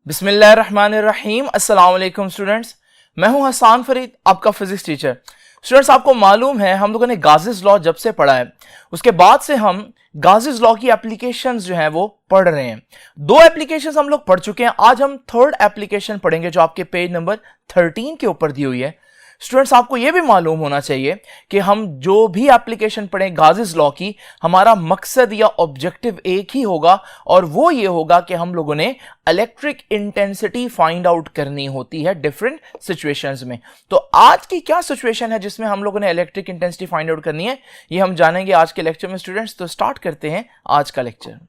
बिस्मिल्लाहिर्रहमानिर्रहीम। अस्सलाम वालेकुम स्टूडेंट्स, मैं हूं हसान फरीद, आपका फिजिक्स टीचर। स्टूडेंट्स, आपको मालूम है हम लोगों ने गाजिस लॉ जब से पढ़ा है उसके बाद से हम गाजिस लॉ की एप्लीकेशंस जो हैं वो पढ़ रहे हैं। दो एप्लीकेशंस हम लोग पढ़ चुके हैं, आज हम थर्ड एप्लीकेशन पढ़ेंगे जो आपके पेज नंबर 13 के ऊपर दी हुई है। स्टूडेंट्स, आपको यह भी मालूम होना चाहिए कि हम जो भी एप्लीकेशन पढ़ें गाजिस लॉ की, हमारा मकसद या ऑब्जेक्टिव एक ही होगा और वो ये होगा कि हम लोगों ने इलेक्ट्रिक इंटेंसिटी फाइंड आउट करनी होती है डिफरेंट सिचुएशंस में। तो आज की क्या सिचुएशन है जिसमें हम लोगों ने इलेक्ट्रिक इंटेंसिटी फाइंड आउट करनी है, ये हम जानेंगे आज के लेक्चर में। स्टूडेंट्स, तो स्टार्ट करते हैं आज का लेक्चर।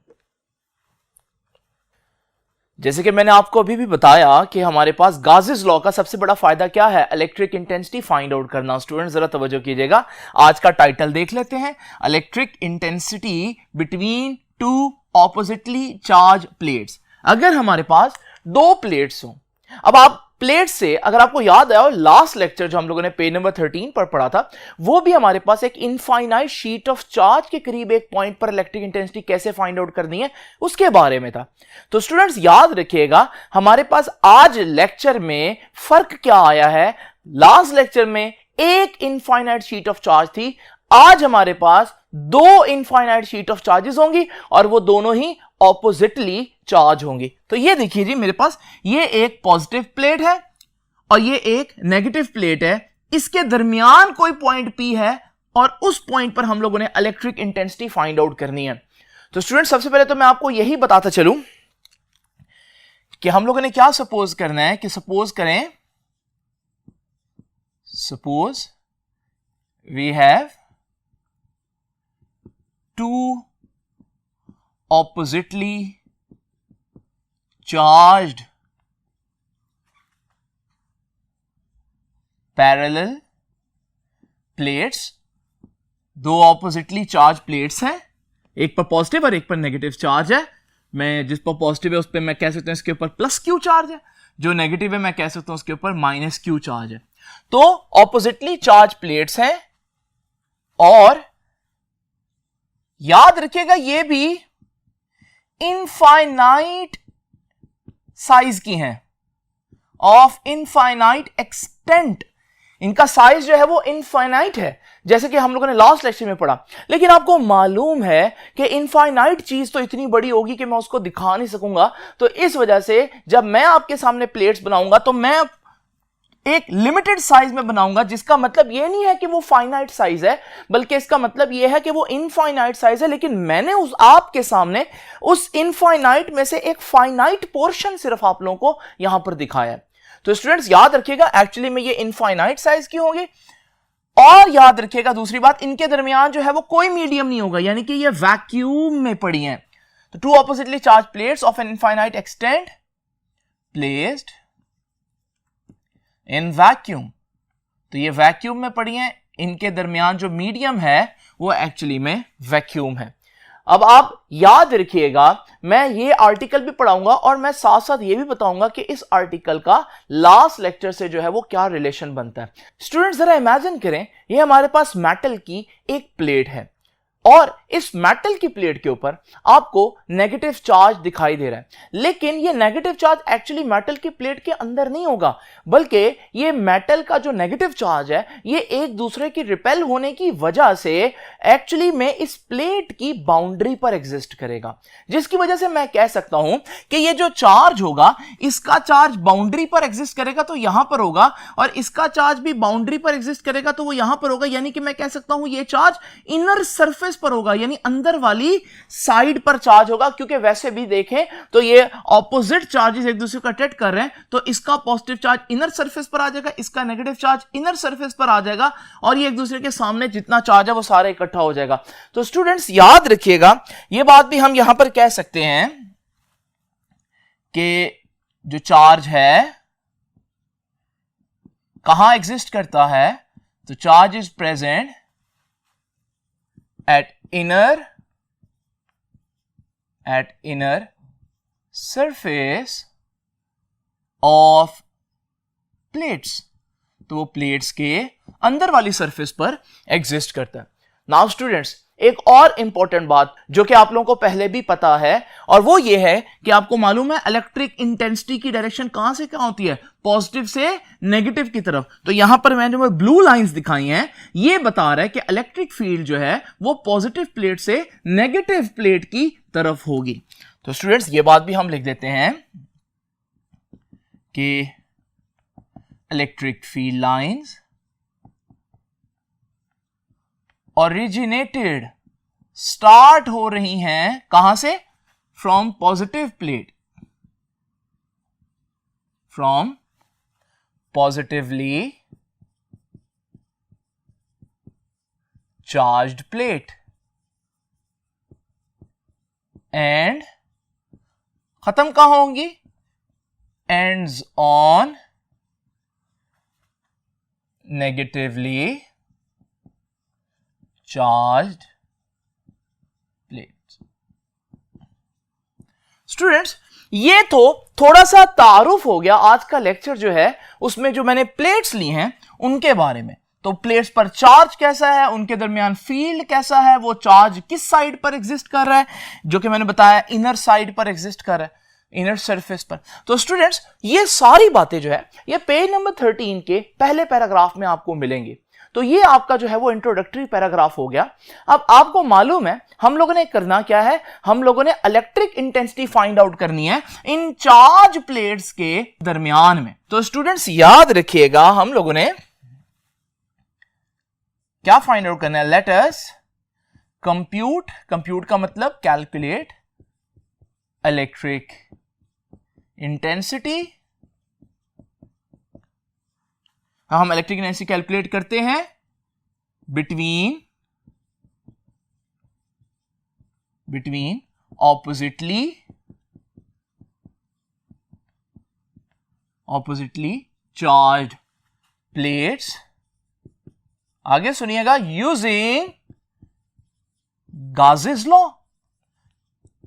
जैसे कि मैंने आपको अभी भी बताया कि हमारे पास गाजिस लॉ का सबसे बड़ा फायदा क्या है, इलेक्ट्रिक इंटेंसिटी फाइंड आउट करना। स्टूडेंट्स, जरा तवज्जो कीजिएगा, आज का टाइटल देख लेते हैं, electric intensity between two oppositely charge plates. अगर हमारे पास दो प्लेट्स हो, अब आप प्लेट से, अगर आपको याद आया लास्ट लेक्चर जो हम लोगों ने पेज नंबर 13 पर पढ़ा था, वो भी हमारे पास एक इनफाइनाइट शीट ऑफ चार्ज के करीब एक पॉइंट पर इलेक्ट्रिक इंटेंसिटी कैसे फाइंड आउट करनी है उसके बारे में था। तो स्टूडेंट्स, याद रखिएगा हमारे पास आज लेक्चर में फर्क क्या आया है। लास्ट लेक्चर में एक इनफाइनाइट शीट ऑफ चार्ज थी, आज हमारे पास दो इनफाइनाइट शीट ऑफ चार्जेस होंगी और वो दोनों ही ऑपोजिटली चार्ज होंगी। तो ये देखिए जी, मेरे पास ये एक पॉजिटिव प्लेट है और ये एक नेगेटिव प्लेट है, इसके दरमियान कोई पॉइंट P है और उस पॉइंट पर हम लोगों ने इलेक्ट्रिक इंटेंसिटी फाइंड आउट करनी है। तो स्टूडेंट, सबसे पहले तो मैं आपको यही बताता चलूं कि हम लोगों ने क्या सपोज करना है कि सपोज करें, suppose we have two oppositely charged parallel plates। दो ऑपोजिटली चार्ज प्लेट्स हैं, एक पर पॉजिटिव और एक पर नेगेटिव चार्ज है। मैं जिस पर पॉजिटिव है उस पर मैं कह सकता हूं इसके ऊपर प्लस क्यू चार्ज है, जो नेगेटिव है मैं कह सकता हूं उसके ऊपर माइनस क्यू चार्ज है। तो ऑपोजिटली चार्ज प्लेट्स हैं और याद रखिएगा ये भी इनफाइनाइट साइज की हैं, ऑफ इनफाइनाइट एक्सटेंट। इनका साइज जो है वो इनफाइनाइट है, जैसे कि हम लोगों ने लास्ट लेक्चर में पढ़ा। लेकिन आपको मालूम है कि इनफाइनाइट चीज तो इतनी बड़ी होगी कि मैं उसको दिखा नहीं सकूंगा। तो इस वजह से जब मैं आपके सामने प्लेट्स बनाऊंगा तो मैं एक लिमिटेड साइज में बनाऊंगा, जिसका मतलब यह नहीं है कि वो फाइनाइट साइज है, बल्कि इसका मतलब यह है कि वो इनफाइनाइट साइज है। लेकिन मैंने उस आपके सामने उस इनफाइनाइट में से एक फाइनाइट पोर्शन सिर्फ आप लोगों को यहां पर दिखाया है। तो स्टूडेंट्स, याद रखिएगा एक्चुअली में ये इनफाइनाइट साइज की होंगी। और याद रखिएगा दूसरी बात, इनके दरमियान जो है वो कोई मीडियम नहीं होगा, यानी कि ये वैक्यूम में पड़ी हैं। तो two oppositely charge plates of an infinite extent placed in vacuum. तो ये वैक्यूम में पड़ी हैं, इनके दरमियान जो मीडियम है वो एक्चुअली में वैक्यूम है। अब आप याद रखिएगा, मैं ये आर्टिकल भी पढ़ाऊंगा और मैं साथ साथ ये भी बताऊंगा कि इस आर्टिकल का लास्ट लेक्चर से जो है वो क्या रिलेशन बनता है। स्टूडेंट्स, जरा इमेजिन करें, ये हमारे पास मेटल की एक प्लेट है और इस मेटल की प्लेट के ऊपर आपको नेगेटिव चार्ज दिखाई दे रहा है। लेकिन ये नेगेटिव चार्ज एक्चुअली मेटल की प्लेट के अंदर नहीं होगा, बल्कि ये मेटल का जो नेगेटिव चार्ज है ये एक दूसरे की रिपेल होने की वजह से एक्चुअली में इस प्लेट की बाउंड्री पर एग्जिस्ट करेगा, जिसकी वजह से मैं कह सकता हूं कि ये जो चार्ज होगा इसका चार्ज बाउंड्री पर एग्जिस्ट करेगा तो यहां पर होगा, और इसका चार्ज भी बाउंड्री पर एग्जिस्ट करेगा तो वो यहां पर होगा। यानी कि मैं कह सकता हूं ये चार्ज इनर सरफेस पर होगा, यानी अंदर वाली साइड पर चार्ज होगा। क्योंकि वैसे भी देखें तो ये ऑपोजिट चार्जेस एक दूसरे को अट्रैक्ट कर रहे हैं, तो इसका पॉजिटिव चार्ज इनर सरफेस पर आ जाएगा, इसका नेगेटिव चार्ज इनर सरफेस पर आ जाएगा और ये एक दूसरे के सामने जितना चार्ज है वो सारा इकट्ठा हो जाएगा। तो स्टूडेंट्स, याद रखिएगा ये बात भी हम यहां पर कह सकते हैं कि जो चार्ज है कहां एग्जिस्ट करता है, तो charge is present at inner surface of plates। तो वो प्लेट्स के अंदर वाली सरफेस पर एग्जिस्ट करता है। नाउ स्टूडेंट्स, एक और इंपॉर्टेंट बात जो कि आप लोगों को पहले भी पता है, और वो ये है कि आपको मालूम है इलेक्ट्रिक इंटेंसिटी की डायरेक्शन कहां से कहां होती है, पॉजिटिव से नेगेटिव की तरफ। तो यहां पर मैंने जो ब्लू लाइंस दिखाई हैं ये बता रहा है कि इलेक्ट्रिक फील्ड जो है वो पॉजिटिव प्लेट से नेगेटिव प्लेट की तरफ होगी। तो स्टूडेंट्स ये बात भी हम लिख देते हैं कि electric field lines originated start हो रही हैं कहां से, from positive plate, from positively charged plate and खत्म कहां होंगी, ends on negatively charged plates. Students ये तो थोड़ा सा तारुफ हो गया आज का लेक्चर जो है उसमें जो मैंने प्लेट्स ली हैं उनके बारे में। तो प्लेट्स पर चार्ज कैसा है, उनके दरमियान फील्ड कैसा है, वो चार्ज किस साइड पर एग्जिस्ट कर रहा है, जो कि मैंने बताया इनर साइड पर एग्जिस्ट कर रहा है, इनर सरफेस पर। तो स्टूडेंट्स ये सारी बातें जो है ये पेज नंबर 13 के पहले पैराग्राफ में आपको मिलेंगी। तो ये आपका जो है वो इंट्रोडक्टरी पैराग्राफ हो गया। अब आपको मालूम है हम लोगों ने करना क्या है, हम लोगों ने इलेक्ट्रिक इंटेंसिटी फाइंड आउट करनी है इन चार्ज प्लेट्स के दरमियान में। तो स्टूडेंट्स याद रखिएगा हम लोगों ने क्या फाइंड आउट करना है, लेट अस कंप्यूट, कंप्यूट का मतलब कैलकुलेट इलेक्ट्रिक इंटेंसिटी। हम इलेक्ट्रिक इंटेंसिटी कैलकुलेट करते हैं बिटवीन ऑपोजिटली चार्ज्ड प्लेट्स। आगे सुनिएगा, using Gauss's law.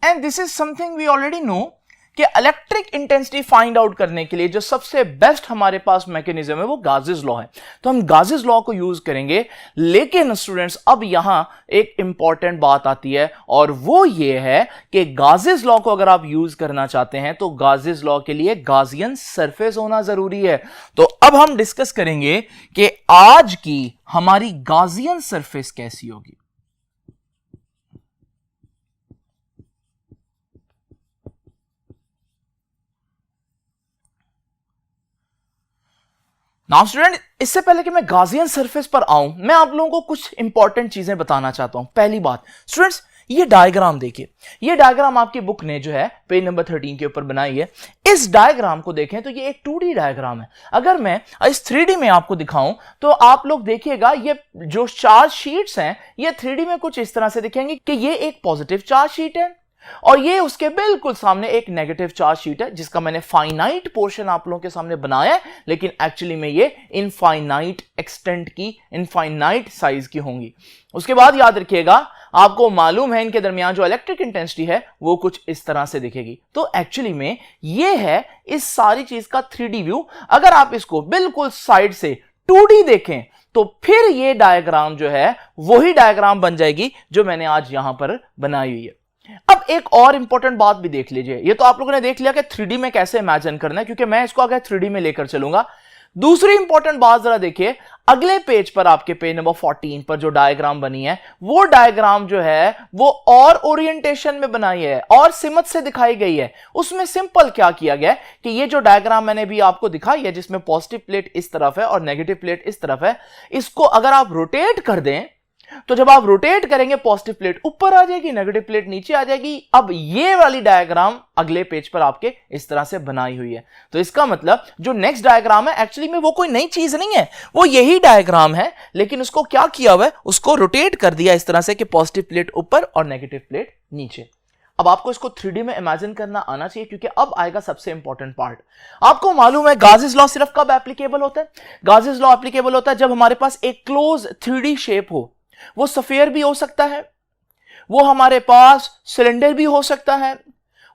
And this is something we already know कि इलेक्ट्रिक इंटेंसिटी फाइंड आउट करने के लिए जो सबसे बेस्ट हमारे पास मैकेनिज्म है वो गाजेस लॉ है। तो हम गाजेस लॉ को यूज करेंगे। लेकिन स्टूडेंट्स अब यहां एक इंपॉर्टेंट बात आती है और वो ये है कि गाजेस लॉ को अगर आप यूज करना चाहते हैं तो गाजेस लॉ के लिए गाजियन सरफेस होना जरूरी है। तो अब हम डिस्कस करेंगे कि आज की हमारी गाजियन सरफेस कैसी होगी। नाउ स्टूडेंट इससे पहले कि मैं गाजियन सरफेस पर आऊं मैं आप लोगों को कुछ इंपॉर्टेंट चीजें बताना चाहता हूं। पहली बात स्टूडेंट्स ये डायग्राम देखिए, ये डायग्राम आपकी बुक ने जो है पेज नंबर 13 के ऊपर बनाई है। इस डायग्राम को देखें तो ये एक 2D डायग्राम है। अगर मैं इस 3D में आपको दिखाऊं तो आप लोग देखिएगा ये जो चार्ज शीट्स हैं ये 3D में कुछ इस तरह से दिखेंगे कि ये एक पॉजिटिव चार्ज शीट है और ये उसके बिल्कुल सामने एक नेगेटिव चार्ज शीट है जिसका मैंने फाइनाइट पोर्शन आप लोगों के सामने बनाया है, लेकिन एक्चुअली में ये इनफाइनाइट एक्सटेंट की, इनफाइनाइट साइज की होंगी। उसके बाद याद रखिएगा आपको मालूम है इनके दरमियान जो इलेक्ट्रिक इंटेंसिटी है वो कुछ इस तरह से दिखेगी। तो एक्चुअली में ये है इस सारी चीज का 3D व्यू। अगर आप इसको बिल्कुल साइड से 2D देखें तो फिर ये डायग्राम जो है वही डायग्राम बन जाएगी जो मैंने आज यहां पर बनाई हुई है। अब एक और इंपॉर्टेंट बात भी देख लीजिए। ये तो आप लोगों ने देख लिया कि 3D में कैसे इमेजिन करना है, क्योंकि मैं इसको आगे 3D में लेकर चलूंगा। दूसरी इंपॉर्टेंट बात जरा देखिए, अगले पेज पर आपके पेज नंबर 14 पर जो डायग्राम बनी है वो डायग्राम जो है वो और ओरिएंटेशन में बनाई है और सिमत से दिखाई गई है। उसमें सिंपल क्या किया गया है कि ये जो डायग्राम मैंने भी आपको दिखाई है जिसमें पॉजिटिव प्लेट इस तरफ है और नेगेटिव प्लेट इस तरफ है, इसको अगर आप रोटेट कर दें तो जब आप रोटेट करेंगे पॉजिटिव प्लेट ऊपर आ जाएगी, नेगेटिव प्लेट नीचे आ जाएगी। अब ये वाली डायग्राम अगले पेज पर आपके इस तरह से बनाई हुई है। तो इसका मतलब जो नेक्स्ट डायग्राम है एक्चुअली में वो कोई नई चीज नहीं है, वो यही डायग्राम है, लेकिन उसको क्या किया हुआ है, उसको रोटेट कर दिया इस तरह से कि पॉजिटिव प्लेट ऊपर और नेगेटिव प्लेट नीचे। अब आपको इसको 3D में इमेजिन करना आना चाहिए, क्योंकि अब आएगा सबसे इंपॉर्टेंट पार्ट। आपको मालूम है गाजेस लॉ सिर्फ कब एप्लीकेबल होता है? गाजेस लॉ एप्लीकेबल होता है जब हमारे पास एक क्लोज 3D शेप हो। वो स्फीयर भी हो सकता है, वो हमारे पास सिलेंडर भी हो सकता है,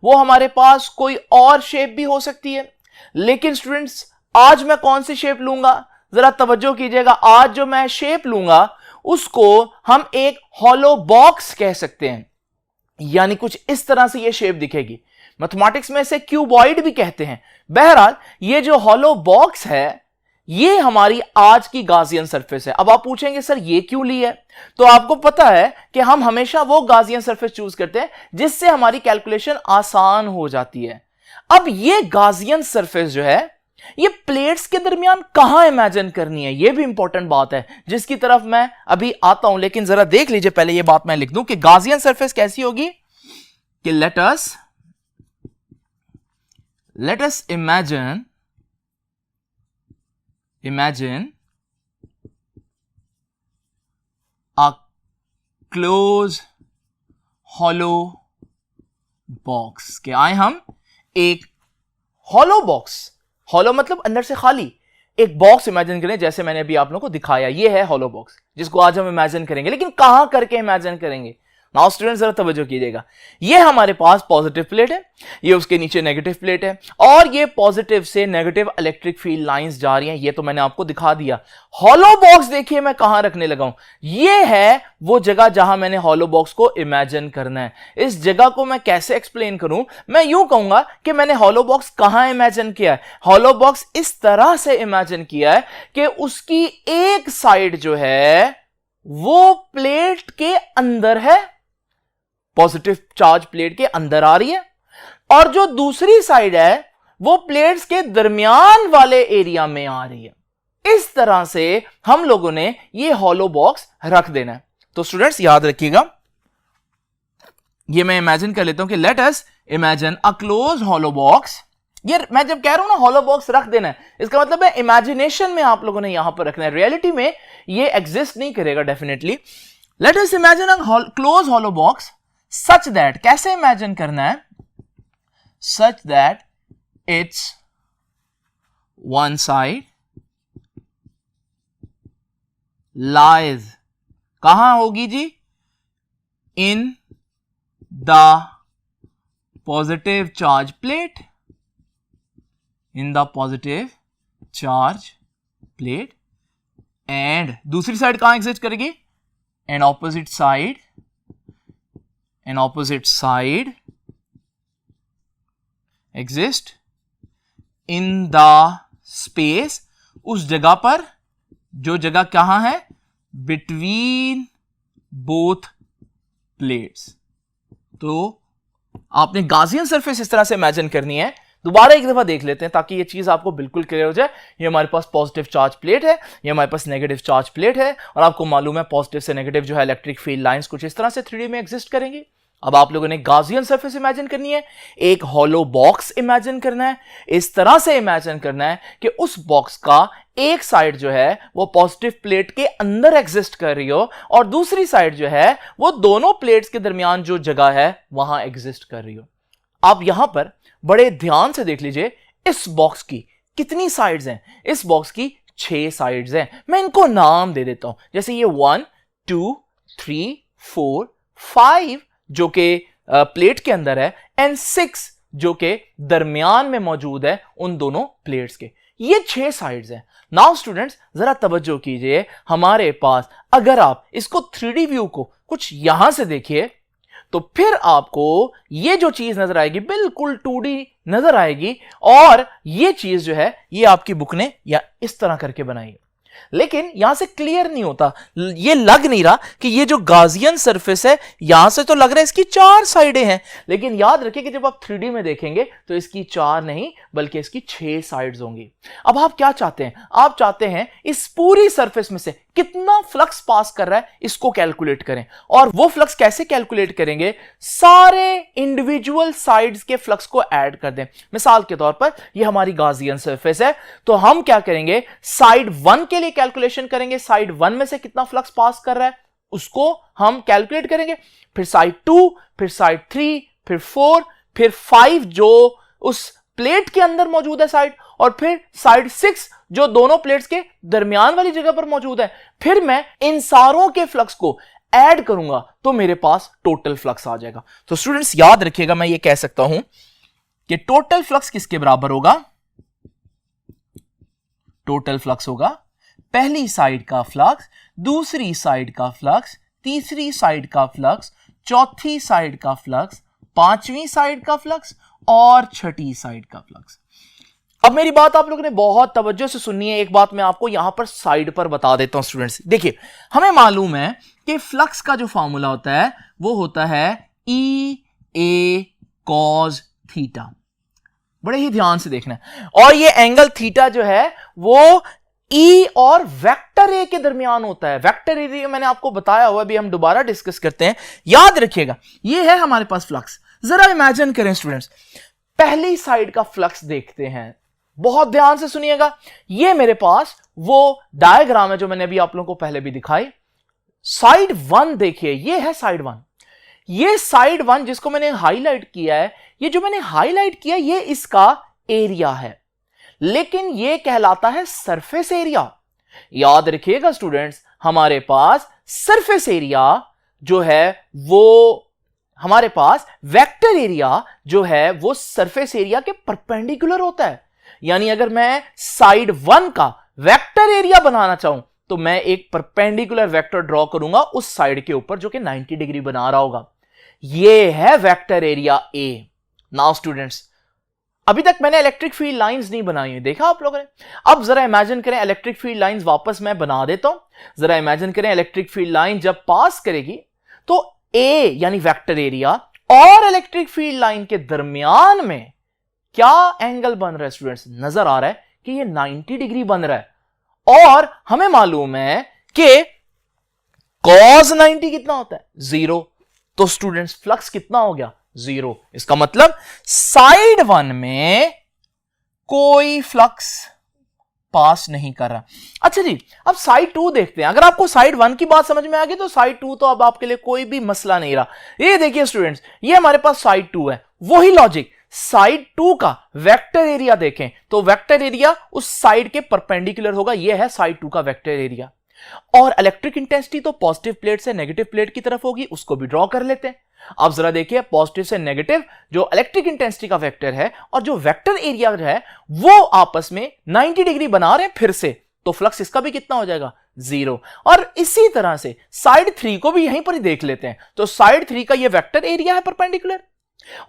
वो हमारे पास कोई और शेप भी हो सकती है। लेकिन स्टूडेंट्स आज मैं कौन सी शेप लूंगा, जरा तवज्जो कीजिएगा। आज जो मैं शेप लूंगा उसको हम एक हॉलो बॉक्स कह सकते हैं, यानी कुछ इस तरह से ये शेप दिखेगी। मैथमेटिक्स में इसे क्यूबॉइड भी कहते हैं। बहरहाल ये जो हॉलो बॉक्स है ये हमारी आज की गाउसियन सरफेस है। अब आप पूछेंगे सर ये क्यों ली है, तो आपको पता है कि हम हमेशा वो गाउसियन सरफेस चूज करते हैं जिससे हमारी कैलकुलेशन आसान हो जाती है। अब ये गाउसियन सरफेस जो है ये प्लेट्स के दरमियान कहां इमेजिन करनी है, ये भी इंपॉर्टेंट बात है जिसकी तरफ मैं अभी आता हूं। लेकिन जरा देख लीजिए, पहले ये बात मैं लिख दूं कि गाउसियन सरफेस कैसी होगी कि let us imagine a closed hollow box कि आए हम एक hollow box, hollow मतलब अंदर से खाली, एक बॉक्स इमेजिन करें जैसे मैंने अभी आप लोगों को दिखाया। ये है hollow box जिसको आज हम इमेजिन करेंगे, लेकिन कहां करके इमेजिन करेंगे। नाउ स्टूडेंट जरा तवज्जो कीजिएगा, ये हमारे पास पॉजिटिव प्लेट है, ये उसके नीचे नेगेटिव प्लेट है, और ये पॉजिटिव से नेगेटिव इलेक्ट्रिक फील्ड लाइंस जा रही हैं। ये तो मैंने आपको दिखा दिया। हॉलो बॉक्स देखिए मैं कहां रखने लगा हूं, ये है वो जगह जहां मैंने हॉलो बॉक्स को इमेजिन करना है। इस जगह को मैं कैसे एक्सप्लेन करूं, मैं यूं कहूंगा कि मैंने हॉलो बॉक्स कहां इमेजिन किया है। हॉलो बॉक्स इस तरह से इमेजिन किया है कि उसकी एक साइड जो है वो प्लेट के अंदर है, पॉजिटिव चार्ज प्लेट के अंदर आ रही है, और जो दूसरी साइड है वो प्लेट्स के दरमियान वाले एरिया में आ रही है। इस तरह से हम लोगों ने ये हॉलो बॉक्स रख देना है। तो स्टूडेंट्स याद रखिएगा, ये मैं इमेजिन कर लेता हूं कि late us imagine a close hollow box. ये मैं जब कह रहा हूं ना हॉलो बॉक्स रख देना है, इसका मतलब है इमेजिनेशन में आप लोगों ने यहां पर रखना है, रियलिटी में ये एग्जिस्ट नहीं करेगा definitely. Let us imagine a close hollow box such that, कैसे इमेजिन करना है, such that it's one side lies, कहां होगी जी, in the positive charge plate, in the positive charge plate, and दूसरी साइड कहां एग्जिस्ट करेगी, and opposite side, an opposite side exist in the space, उस जगह पर जो जगह कहां है, between both plates। तो आपने गाउसियन सरफेस इस तरह से इमेजिन करनी है। दोबारा एक दफा देख लेते हैं ताकि ये चीज आपको बिल्कुल क्लियर हो जाए। ये हमारे पास पॉजिटिव चार्ज प्लेट है, ये हमारे पास नेगेटिव चार्ज प्लेट है, और आपको मालूम है पॉजिटिव से नेगेटिव जो है इलेक्ट्रिक फील्ड लाइंस कुछ इस तरह से 3D में एग्जिस्ट करेंगी। अब आप लोगों ने गाउसियन सरफेस इमेजिन करनी है, एक हॉलो बॉक्स इमेजिन करना है, इस तरह से इमेजिन करना है कि उस बॉक्स का एक साइड जो है वो पॉजिटिव प्लेट के अंदर एग्जिस्ट कर रही हो, और दूसरी साइड जो है वो दोनों प्लेट्स के दरमियान जो जगह है वहां एग्जिस्ट कर रही हो। आप यहां पर बड़े ध्यान से देख लीजिए, इस बॉक्स की कितनी साइड्स हैं, इस बॉक्स की 6 साइड्स हैं। मैं इनको नाम दे देता हूं, जैसे ये 1 2 3 4 5 जो कि प्लेट के अंदर है, एंड 6 जो कि दरमियान में मौजूद है उन दोनों प्लेट्स के। ये 6 साइड्स हैं। नाउ स्टूडेंट्स जरा तवज्जो कीजिए, हमारे पास अगर आप इसको 3D व्यू को कुछ यहां से देखिए तो फिर आपको ये जो चीज नजर आएगी बिल्कुल 2D नजर आएगी, और ये चीज जो है ये आपकी बुक ने या इस तरह करके बनाई है। लेकिन यहां से क्लियर नहीं होता, ये लग नहीं रहा कि ये जो गाउसियन सरफेस है, यहां से तो लग रहा है इसकी 4 साइडें हैं, लेकिन याद रखिए कि जब आप 3D में देखेंगे तो इसकी 4 नहीं बल्कि इसकी 6 साइड्स होंगी। अब आप क्या चाहते हैं, आप चाहते हैं इस पूरी सरफेस में से कितना फ्लक्स पास कर रहा है इसको कैलकुलेट करें। और वो फ्लक्स कैसे कैलकुलेट करेंगे, सारे इंडिविजुअल साइड्स के फ्लक्स को ऐड कर दें। मिसाल के तौर पर ये हमारी गाउसियन सरफेस है, तो हम क्या करेंगे, साइड 1 के लिए कैलकुलेशन करेंगे, साइड 1 में से कितना फ्लक्स पास कर रहा है उसको हम कैलकुलेट करेंगे, फिर साइड 2, फिर साइड 3, फिर 4, फिर 5 जो उस प्लेट के अंदर मौजूद है साइड, और फिर साइड 6 जो दोनों प्लेट्स के दरमियान वाली जगह पर मौजूद है। फिर मैं इन सारों के फ्लक्स को ऐड करूंगा तो मेरे पास टोटल फ्लक्स आ जाएगा। तो स्टूडेंट्स याद रखिएगा, मैं ये कह सकता हूं कि टोटल फ्लक्स किसके बराबर होगा, टोटल फ्लक्स होगा पहली साइड का फ्लक्स, दूसरी साइड का फ्लक्स, तीसरी साइड का फ्लक्स, चौथी साइड का फ्लक्स, पांचवी साइड का फ्लक्स और छठी साइड का फ्लक्स। अब मेरी बात आप लोगों ने बहुत तवज्जो से सुननी है। एक बात मैं आपको यहां पर साइड पर बता देता हूं स्टूडेंट्स। देखिए, हमें मालूम है कि फ्लक्स का जो फॉर्मूला होता है वो होता है ई ए कॉस थीटा। बड़े ही ध्यान से देखना है। और ये एंगल थीटा जो है वो ई और वेक्टर ए के दरमियान होता है। वेक्टर ए मैंने आपको बताया हुआ, अभी हम दोबारा डिस्कस करते हैं, याद रखिएगा। ये है हमारे पास फ्लक्स। जरा इमेजिन करें स्टूडेंट्स, पहली साइड का फ्लक्स देखते हैं, बहुत ध्यान से सुनिएगा। ये मेरे पास वो डायग्राम है जो मैंने अभी आप लोगों को पहले भी दिखाई। साइड वन देखिए, ये है साइड वन। ये साइड वन जिसको मैंने हाईलाइट किया है, ये जो मैंने हाईलाइट किया ये इसका एरिया है, लेकिन ये कहलाता है सरफेस एरिया। याद रखिएगा स्टूडेंट्स, हमारे पास सरफेस एरिया जो है वो, हमारे पास वेक्टर एरिया जो है वो सरफेस एरिया के परपेंडिकुलर होता है। यानी अगर मैं साइड वन का वेक्टर एरिया बनाना चाहूं तो मैं एक परपेंडिकुलर वेक्टर ड्रॉ करूंगा उस साइड के ऊपर जो कि 90 डिग्री बना रहा होगा। ये है vector area A. Now students, अभी तक मैंने इलेक्ट्रिक फील्ड लाइंस नहीं बनाई है, देखा आप लोगों ने। अब जरा इमेजिन करें, इलेक्ट्रिक फील्ड लाइंस वापस मैं बना देता हूं। जरा इमेजिन करें, इलेक्ट्रिक फील्ड लाइन जब पास करेगी तो ए यानी वेक्टर एरिया और इलेक्ट्रिक फील्ड लाइन के दरमियान में क्या एंगल बन रहा है स्टूडेंट्स? नजर आ रहा है कि ये 90 डिग्री बन रहा है। और हमें मालूम है कि cos 90 कितना होता है? 0। तो स्टूडेंट्स फ्लक्स कितना हो गया? 0। इसका मतलब साइड वन में कोई फ्लक्स पास नहीं कर रहा। अच्छा जी, अब साइड टू देखते हैं। अगर आपको साइड वन की बात समझ में आ गई तो साइड टू तो अब आपके लिए कोई भी मसला नहीं रहा। ये देखिए स्टूडेंट्स, ये हमारे पास साइड टू है। वही लॉजिक, साइड टू का वेक्टर एरिया देखें तो वेक्टर एरिया उस साइड के परपेंडिकुलर होगा। यह है साइड टू का वेक्टर एरिया। और इलेक्ट्रिक इंटेंसिटी तो पॉजिटिव प्लेट से नेगेटिव प्लेट की तरफ होगी, उसको भी ड्रॉ कर लेते हैं। अब जरा देखिए, पॉजिटिव से नेगेटिव जो इलेक्ट्रिक इंटेंसिटी का वेक्टर है और जो वेक्टर एरिया है वो आपस में 90 डिग्री बना रहे हैं फिर से, तो फ्लक्स इसका भी कितना हो जाएगा? 0। और इसी तरह से साइड 3 को भी यहीं पर ही देख लेते हैं। तो साइड 3 का ये वेक्टर एरिया है परपेंडिकुलर,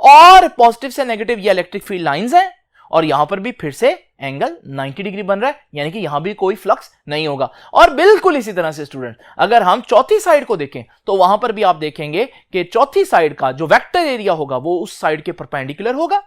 और पॉजिटिव से नेगेटिव ये इलेक्ट्रिक फील्ड लाइंस हैं, और यहां पर भी फिर से एंगल 90 डिग्री बन रहा है, यानी कि यहां भी कोई फ्लक्स नहीं होगा। और बिल्कुल इसी तरह से स्टूडेंट, अगर हम चौथी साइड को देखें तो वहां पर भी आप देखेंगे कि चौथी साइड का जो वेक्टर एरिया होगा वो उस साइड के परपेंडिकुलर होगा,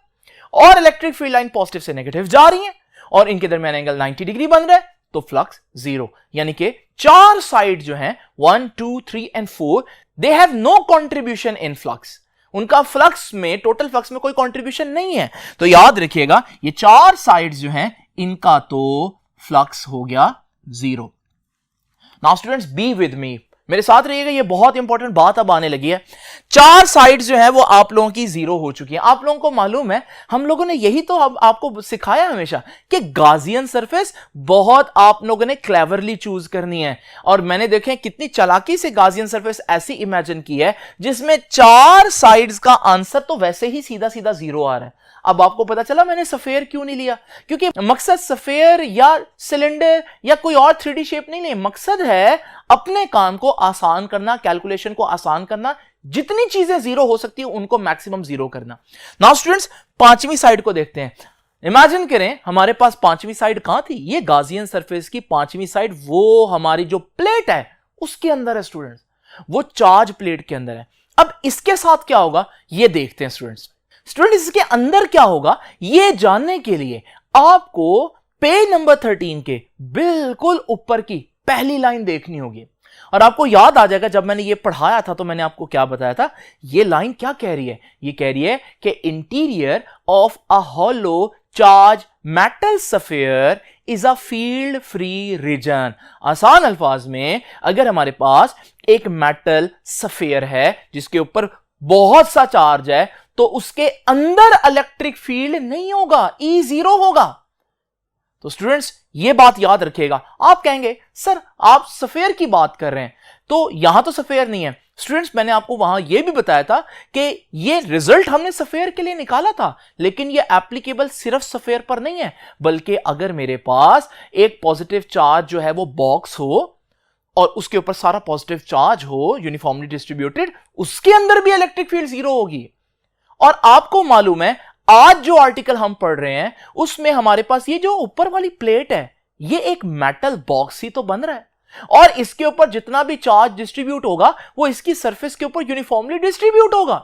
और इलेक्ट्रिक फील्ड लाइन पॉजिटिव से नेगेटिव जा रही है और इनके दरमियान एंगल 90 डिग्री बन रहा है, तो फ्लक्स 0। यानी कि चार साइड जो हैं 1, 2, 3 and 4 they have no contribution in flux. उनका फ्लक्स में, टोटल फ्लक्स में कोई कंट्रीब्यूशन नहीं है। तो याद रखिएगा, ये चार साइड्स जो हैं इनका तो फ्लक्स हो गया 0। Now students, be with me, मेरे साथ रहिएगा, ये बहुत इंपॉर्टेंट बात अब आने लगी है। चार साइड्स जो है वो आप लोगों की 0 हो चुकी है। आप लोगों को मालूम है, हम लोगों ने यही तो अब आपको सिखाया हमेशा कि गाजियन सरफेस बहुत आप लोगों ने क्लेवरली चूज करनी है। और मैंने देखे कितनी चालाकी से गाजियन सरफेस ऐसी इमेजिन की है जिसमें चार साइड्स का आंसर तो वैसे ही सीधा सीधा 0 आ रहा है। अब आपको पता चला मैंने सफेयर क्यों नहीं लिया, क्योंकि मकसद सफेयर या सिलेंडर या कोई और 3D शेप नहीं ले, मकसद है अपने काम को आसान करना, कैलकुलेशन को आसान करना, जितनी चीजें 0 हो सकती है उनको मैक्सिमम 0 करना। नाउ स्टूडेंट्स, पांचवी साइड को देखते हैं। इमेजिन करें हमारे पास पांचवी साइड कहां थी? ये गाजियन सरफेस की पांचवी साइड वो हमारी जो प्लेट है उसके अंदर है स्टूडेंट्स, वो चार्ज प्लेट के अंदर है। अब इसके साथ क्या होगा ये देखते हैं स्टूडेंट्स। इसके अंदर क्या होगा ये जानने के लिए आपको पेज नंबर 13 के बिल्कुल ऊपर की पहली लाइन देखनी होगी। और आपको याद आ जाएगा, जब मैंने ये पढ़ाया था तो मैंने आपको क्या बताया था, ये लाइन क्या कह रही है? ये कह रही है कि interior of a hollow charge metal sphere is a field free region. आसान अल्फाज में, अगर हमारे पास एक मेटल स्फीयर है जिसके ऊपर बहुत सा चार्ज है तो उसके अंदर इलेक्ट्रिक फील्ड नहीं होगा, E0 होगा। तो स्टूडेंट्स ये बात याद रखिएगा। आप कहेंगे सर आप स्फीयर की बात कर रहे हैं, तो यहां तो स्फीयर नहीं है, स्टूडेंट्स मैंने आपको वहां यह भी बताया था कि ये रिजल्ट हमने सफेयर के लिए निकाला था, लेकिन ये एप्लीकेबल सिर्फ सफेयर पर नहीं है, बल्कि अगर मेरे पास एक पॉजिटिव चार्ज जो है वो बॉक्स हो और उसके ऊपर सारा पॉजिटिव चार्ज हो यूनिफॉर्मली डिस्ट्रीब्यूटेड, उसके अंदर भी इलेक्ट्रिक फील्ड जीरो होगी। और आपको मालूम है आज जो आर्टिकल हम पढ़ रहे हैं उसमें हमारे पास ये जो ऊपर वाली प्लेट है ये एक मेटल बॉक्स ही तो बन रहा है, और इसके ऊपर जितना भी चार्ज डिस्ट्रीब्यूट होगा वो इसकी सरफेस के ऊपर यूनिफॉर्मली डिस्ट्रीब्यूट होगा,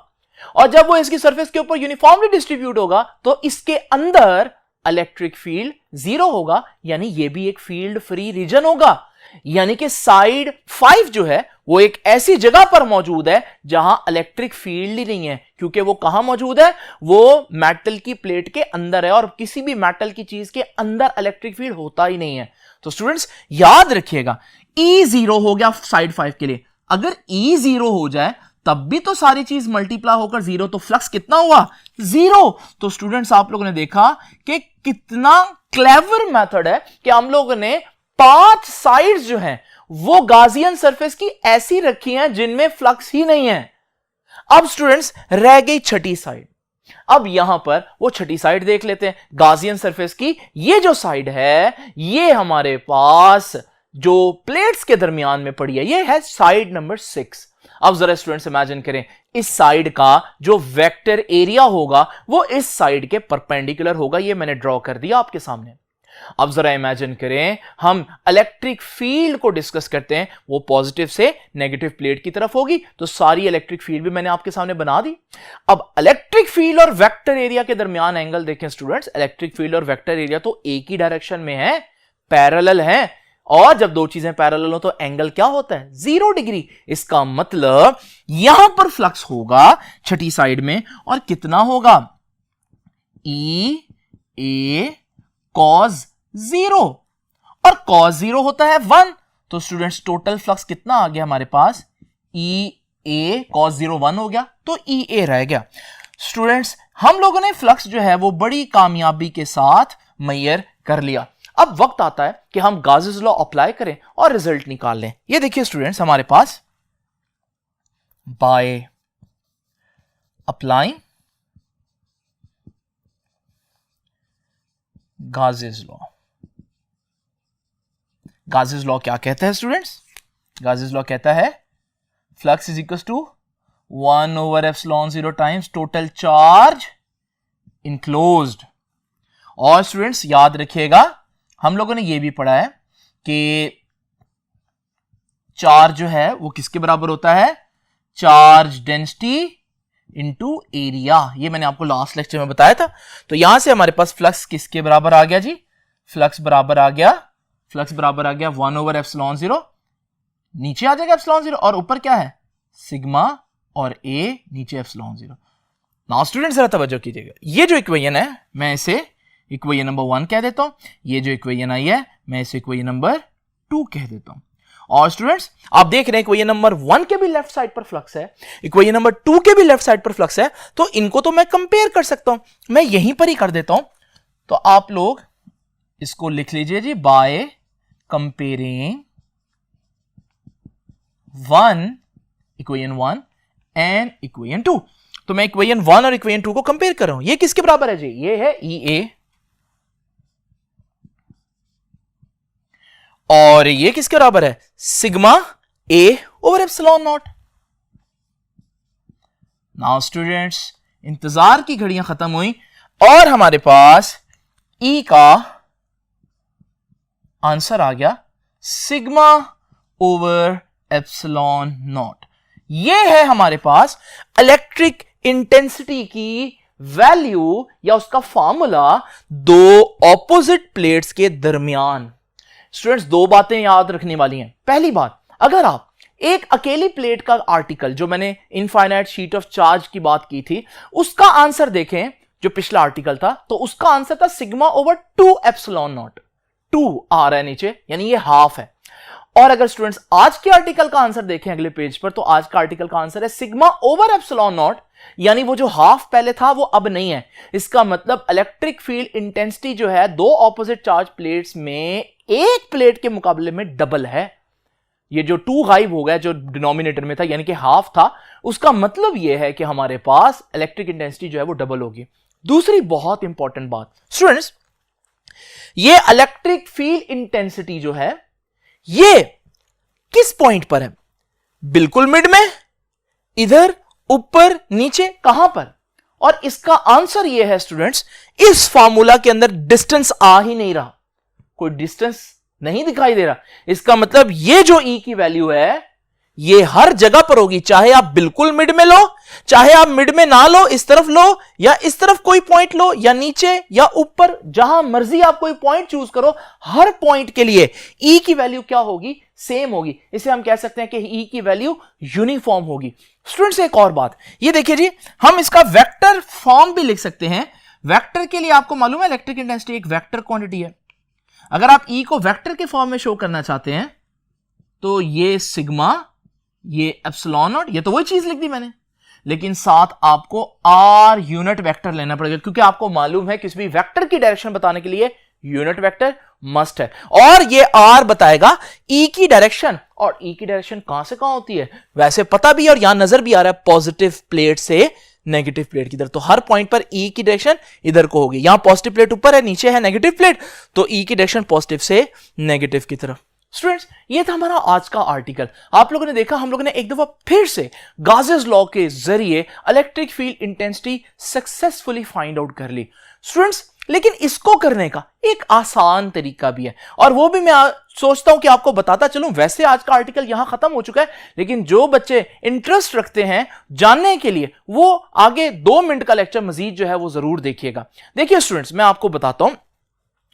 और जब वो इसकी सरफेस के ऊपर यूनिफॉर्मली डिस्ट्रीब्यूट होगा तो इसके अंदर इलेक्ट्रिक फील्ड जीरो होगा, यानी ये भी एक फील्ड फ्री रीजन होगा। यानी कि साइड 5 जो है वो एक ऐसी जगह पर मौजूद है जहां इलेक्ट्रिक फील्ड ही नहीं है, क्योंकि वो कहां मौजूद है, वो मेटल की प्लेट के अंदर है, और किसी भी मेटल की चीज के अंदर इलेक्ट्रिक फील्ड होता ही नहीं है। तो स्टूडेंट्स याद रखिएगा E जीरो हो गया साइड 5 के लिए, अगर E जीरो हो जाए तब भी तो सारी चीज मल्टीप्लाई होकर जीरो, तो फ्लक्स कितना हुआ, जीरो। तो स्टूडेंट्स आप लोगों ने देखा कि कितना क्लेवर मेथड है कि हम लोगों ने 5 साइड्स जो हैं वो गाजियन सरफेस की ऐसी रखी हैं जिनमें फ्लक्स ही नहीं है। अब स्टूडेंट्स रह गई छठी साइड, अब यहां पर वो छठी साइड देख लेते हैं गाजियन सरफेस की। ये जो साइड है ये हमारे पास जो प्लेट्स के दरमियान में पड़ी है, ये है साइड नंबर 6। अब जरा स्टूडेंट्स इमेजिन करें इस साइड का जो वेक्टर एरिया होगा वो इस साइड के परपेंडिकुलर होगा, ये मैंने ड्रॉ कर दिया आपके सामने। अब जरा इमेजिन करें हम इलेक्ट्रिक फील्ड को डिस्कस करते हैं, वो पॉजिटिव से नेगेटिव प्लेट की तरफ होगी, तो सारी इलेक्ट्रिक फील्ड भी मैंने आपके सामने बना दी। अब इलेक्ट्रिक फील्ड और वेक्टर एरिया के दरमियान एंगल देखें स्टूडेंट्स, इलेक्ट्रिक फील्ड और वेक्टर एरिया तो एक ही डायरेक्शन में है, पैरेलल है, और जब दो चीजें पैरेलल हो तो एंगल क्या होता है, 0 डिग्री। इसका मतलब यहां पर फ्लक्स होगा छठी साइड में, और कितना होगा, E A cos 0, और cos 0 होता है 1, तो स्टूडेंट्स टोटल फ्लक्स कितना आ गया हमारे पास, E A cos 0 1 हो गया, तो E A रह गया। स्टूडेंट्स हम लोगों ने फ्लक्स जो है वो बड़ी कामयाबी के साथ मेजर कर लिया। अब वक्त आता है कि हम गाउस लॉ अप्लाई करें और रिजल्ट निकाल लें। ये देखिए स्टूडेंट्स हमारे पास by applying Gauss law, Gauss law क्या कहता है स्टूडेंट्स, गाउस लॉ कहता है flux is equal to 1 over epsilon 0 times total charge enclosed. और स्टूडेंट्स याद रखिएगा हम लोगों ने यह भी पढ़ा है कि चार्ज जो है वो किसके बराबर होता है, चार्ज डेंसिटी इनटू एरिया, ये मैंने आपको लास्ट लेक्चर में बताया था। तो यहां से हमारे पास फ्लक्स किसके बराबर आ गया जी, फ्लक्स बराबर आ गया 1 over एप्सिलॉन 0, नीचे आ जाएगा एप्सिलॉन 0, और ऊपर क्या है सिग्मा, और ए नीचे एप्सिलॉन 0। नाउ स्टूडेंट्स जरा तवज्जो कीजिएगा, ये जो इक्वेशन है मैं इसे इक्वेशन नंबर 1 कह देता हूं, ये जो इक्वेशन आई है मैं इसे इक्वेशन नंबर 2 कह देता हूं। और स्टूडेंट्स आप देख रहे हैं इक्वेशन नंबर 1 के भी लेफ्ट साइड पर फ्लक्स है, इक्वेशन नंबर 2 के भी लेफ्ट साइड पर फ्लक्स है, तो इनको तो मैं कंपेयर कर सकता हूं, मैं यहीं पर ही कर देता हूं। तो आप लोग इसको लिख लीजिए जी, by comparing equation 1 and equation 2। तो मैं इक्वेशन 1 और इक्वेशन 2 को कंपेयर कर रहा हूं। ये किसके बराबर है जी, ये है EA, और ये किसके बराबर है, sigma A over epsilon not. Now students इंतजार की घड़ियां खत्म हुई और हमारे पास E का आंसर आ गया सिग्मा ओवर एप्सिलॉन नॉट। ये है हमारे पास इलेक्ट्रिक इंटेंसिटी की वैल्यू या उसका फॉर्मूला दो ऑपोजिट प्लेट्स के दरमियान। स्टूडेंट्स दो बातें याद रखने वाली हैं। पहली बात, अगर आप एक अकेली प्लेट का आर्टिकल जो मैंने इनफाइनाइट शीट ऑफ चार्ज की बात की थी उसका आंसर देखें जो पिछला आर्टिकल था, तो उसका आंसर था सिग्मा ओवर 2 एप्सिलॉन नॉट, 2 आ रहा है नीचे यानी ये हाफ है। और अगर स्टूडेंट्स आज के आर्टिकल का आंसर देखें अगले पेज पर, तो आज का आर्टिकल का आंसर है सिग्मा ओवर एप्सिलॉन नॉट, यानी वो जो हाफ पहले था वो अब नहीं है। इसका मतलब इलेक्ट्रिक फील्ड इंटेंसिटी जो है दो ऑपोजिट चार्ज प्लेट्स में एक प्लेट के मुकाबले में डबल है। ये जो 2 गायब हो गया जो डिनोमिनेटर में था, यानी कि हाफ था, उसका मतलब ये है कि हमारे पास इलेक्ट्रिक इंटेंसिटी जो है वो डबल होगी। दूसरी बहुत इंपॉर्टेंट बात स्टूडेंट्स, ये इलेक्ट्रिक फील्ड इंटेंसिटी जो है ये किस पॉइंट पर है? बिल्कुल मिड में, इधर, ऊपर, नीचे, कहां पर? और इसका आंसर ये है स्टूडेंट्स, इस फार्मूला के अंदर डिस्टेंस आ ही नहीं रहा, कोई डिस्टेंस नहीं दिखाई दे रहा। इसका मतलब ये जो ई की वैल्यू है ये हर जगह पर होगी, चाहे आप बिल्कुल मिड में लो, चाहे आप मिड में ना लो, इस तरफ लो या इस तरफ कोई पॉइंट लो, या नीचे या ऊपर, जहां मर्जी आप कोई पॉइंट चूज करो, हर पॉइंट के लिए ई की वैल्यू क्या होगी? सेम होगी। इसे हम कह सकते हैं कि ई की वैल्यू यूनिफॉर्म होगी। स्टूडेंट्स एक और बात, ये देखिए जी, हम इसका वेक्टर फॉर्म भी लिख सकते हैं। वेक्टर के लिए आपको मालूम है इलेक्ट्रिक इंटेंसिटी एक वेक्टर क्वांटिटी है। अगर आप ई को वेक्टर के फॉर्म में शो करना चाहते हैं तो ये सिग्मा, ये एप्सिलॉन नॉट, ये तो वही चीज लिख दी मैंने, लेकिन साथ आपको आर यूनिट वेक्टर लेना पड़ेगा, क्योंकि आपको मालूम है किसी भी वेक्टर की डायरेक्शन बताने के लिए यूनिट वेक्टर मस्ट है, और ये आर बताएगा ई की डायरेक्शन। और ई की डायरेक्शन कहां से कहां होती है वैसे पता भी है, और यहां नजर भी आ रहा है, पॉजिटिव प्लेट से नेगेटिव प्लेट की तरफ। तो हर पॉइंट पर ई की डायरेक्शन इधर को होगी, यहां पॉजिटिव प्लेट ऊपर है, नीचे है नेगेटिव प्लेट, तो ई की डायरेक्शन पॉजिटिव से नेगेटिव की तरफ। स्टूडेंट्स ये था हमारा आज का आर्टिकल। आप लोगों ने देखा, हम लोगों ने एक दफा फिर से गाजेस लॉ के जरिए electric field intensity successfully find out कर ली। स्टूडेंट्स लेकिन इसको करने का एक आसान तरीका भी है, और वो भी मैं सोचता हूं कि आपको बताता चलूं। वैसे आज का आर्टिकल यहां खत्म हो चुका है, लेकिन जो बच्चे इंटरेस्ट रखते हैं जानने के लिए, वो आगे 2 मिनट का लेक्चर मजीद जो है वो जरूर देखिएगा। देखिए स्टूडेंट्स, मैं आपको बताता हूं,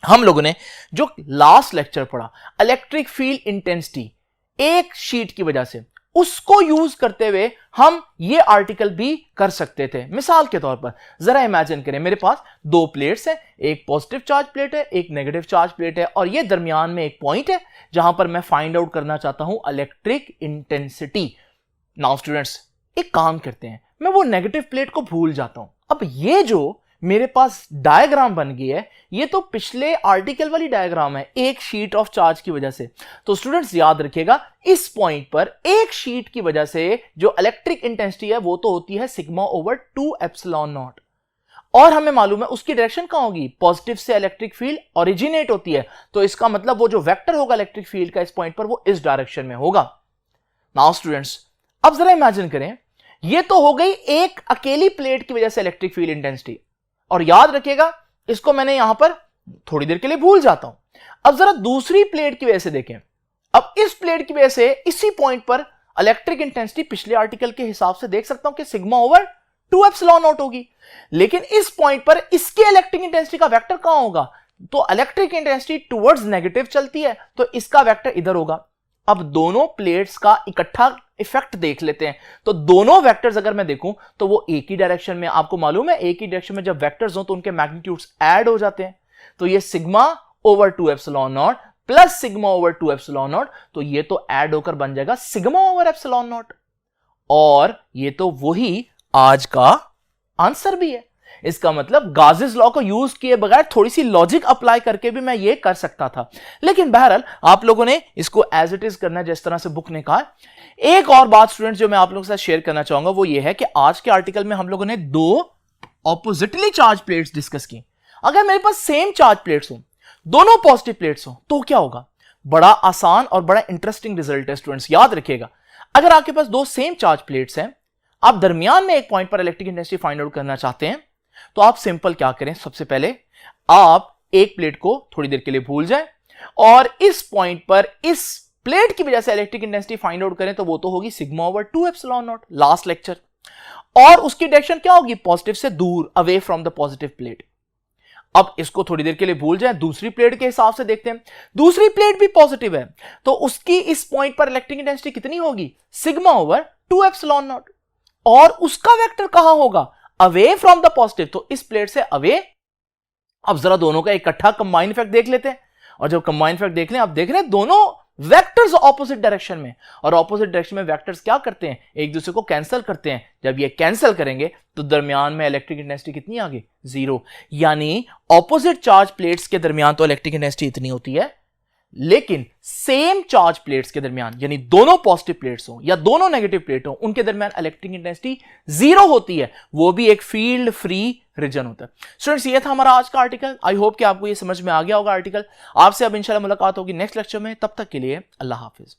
हम लोगों ने जो लास्ट लेक्चर पढ़ा इलेक्ट्रिक फील्ड इंटेंसिटी एक शीट की वजह से, उसको यूज करते हुए हम ये आर्टिकल भी कर सकते थे। मिसाल के तौर पर जरा इमेजिन करें, मेरे पास 2 प्लेट्स हैं, एक पॉजिटिव चार्ज प्लेट है, एक नेगेटिव चार्ज प्लेट है, और ये दरमियान में एक पॉइंट है जहां पर मैं फाइंड आउट करना चाहता हूं इलेक्ट्रिक इंटेंसिटी। नाउ स्टूडेंट्स एक काम करते हैं, मैं वो नेगेटिव प्लेट को भूल जाता हूं। अब ये जो मेरे पास डायग्राम बन गई है, ये तो पिछले आर्टिकल वाली डायग्राम है, एक शीट ऑफ चार्ज की वजह से। तो स्टूडेंट्स याद रखिएगा, इस पॉइंट पर एक शीट की वजह से जो इलेक्ट्रिक इंटेंसिटी है वो तो होती है सिग्मा ओवर 2 एप्सिलॉन नॉट, और हमें मालूम है उसकी डायरेक्शन कहां होगी? पॉजिटिव से इलेक्ट्रिक फील्ड ओरिजिनेट होती है, तो इसका मतलब वो जो वेक्टर होगा इलेक्ट्रिक फील्ड का इस पॉइंट पर, वो इस डायरेक्शन में होगा। नाउ स्टूडेंट्स अब जरा इमेजिन करें, ये तो हो गई एक अकेली प्लेट की वजह से इलेक्ट्रिक फील्ड इंटेंसिटी, और याद रखिएगा इसको मैंने यहां पर थोड़ी देर के लिए भूल जाता हूं। अब जरा दूसरी प्लेट की वजह से देखें, अब इस प्लेट की वजह से इसी पॉइंट पर इलेक्ट्रिक इंटेंसिटी पिछले आर्टिकल के हिसाब से देख सकता हूं कि सिग्मा ओवर 2 एप्सिलॉन नॉट होगी, लेकिन इस पॉइंट पर इसके इलेक्ट्रिक इंटेंसिटी का वेक्टर कहां होगा? तो इलेक्ट्रिक इंटेंसिटी टुवर्ड्स नेगेटिव चलती है, तो इसका वेक्टर इधर होगा। अब दोनों प्लेट्स का इकट्ठा इफेक्ट देख लेते हैं, तो दोनों वेक्टर्स अगर मैं देखूं तो वो एक ही डायरेक्शन में, आपको मालूम है एक ही डायरेक्शन में जब वेक्टर्स हो तो उनके मैग्नीट्यूड्स ऐड हो जाते हैं। तो ये sigma over 2 epsilon not plus sigma over 2 epsilon not, तो ये तो ऐड होकर बन जाएगा सिग्मा ओवर एप्सिलॉन नॉट, और ये तो वही आज का आंसर भी है। इसका मतलब गाजेस लॉ को यूज किए बगैर थोड़ी सी लॉजिक अप्लाई करके भी मैं ये कर सकता था, लेकिन बहरहाल आप लोगों ने इसको एज इट इज करना है जिस तरह से बुक ने कहा। एक और बात स्टूडेंट्स जो मैं आप लोगों के साथ शेयर करना चाहूंगा वो ये है कि आज के आर्टिकल में हम लोगों ने 2 ऑपोजिटली चार्ज प्लेट्स डिस्कस की। अगर मेरे पास सेम चार्ज प्लेट्स हो, दोनों पॉजिटिव प्लेट्स हो, तो क्या होगा? बड़ा आसान और बड़ा इंटरेस्टिंग रिजल्ट है स्टूडेंट्स, याद रखिएगा। अगर आपके पास 2 सेम चार्ज प्लेट्स हैं, आप दरमियान में एक पॉइंट पर इलेक्ट्रिक इंटेंसिटी फाइंड आउट करना चाहते हैं, तो आप सिंपल क्या करें, सबसे पहले आप एक प्लेट को थोड़ी देर के लिए भूल जाएं, और इस पॉइंट पर इस प्लेट की वजह से इलेक्ट्रिक इंटेंसिटी फाइंड आउट करें, तो वो तो होगी sigma over 2 epsilon not, last lecture, और उसकी डायरेक्शन क्या होगी? पॉजिटिव से दूर, away from the positive plate. अब इसको थोड़ी देर के लिए भूल जाएं, दूसरी प्लेट के हिसाब से देखते हैं, दूसरी प्लेट भी पॉजिटिव है, तो उसकी इस पॉइंट पर इलेक्ट्रिक इंटेंसिटी कितनी होगी? सिग्मा ओवर 2 एप्सिलॉन नॉट, और उसका वेक्टर कहां होगा? अवे फ्रॉम द पॉजिटिव, तो इस प्लेट से अवे। अब जरा दोनों का इकट्ठा कंबाइन इफेक्ट देख लेते हैं, और जब कंबाइन इफेक्ट देख लें, आप देख रहे हैं दोनों वेक्टर्स ऑपोजिट डायरेक्शन में, और ऑपोजिट डायरेक्शन में वेक्टर्स क्या करते हैं? एक दूसरे को कैंसिल करते हैं। जब ये कैंसिल करेंगे तो दरमियान में इलेक्ट्रिक इंटेंसिटी कितनी आ गई? 0। यानी ऑपोजिट चार्ज प्लेट्स के दरमियान तो इलेक्ट्रिक इंटेंसिटी इतनी होती है, लेकिन सेम चार्ज प्लेट्स के दरमियान, यानी दोनों पॉजिटिव प्लेट्स हो या दोनों नेगेटिव प्लेट हो, उनके दरमियान इलेक्ट्रिक इंटेंसिटी जीरो होती है, वो भी एक फील्ड फ्री रीजन होता है। स्टूडेंट्स, ये था हमारा आज का आर्टिकल। आई होप कि आपको ये समझ में आ गया होगा आर्टिकल। आपसे अब इंशाल्लाह मुलाकात होगी नेक्स्ट लेक्चर में। तब तक के लिए अल्लाह हाफिज।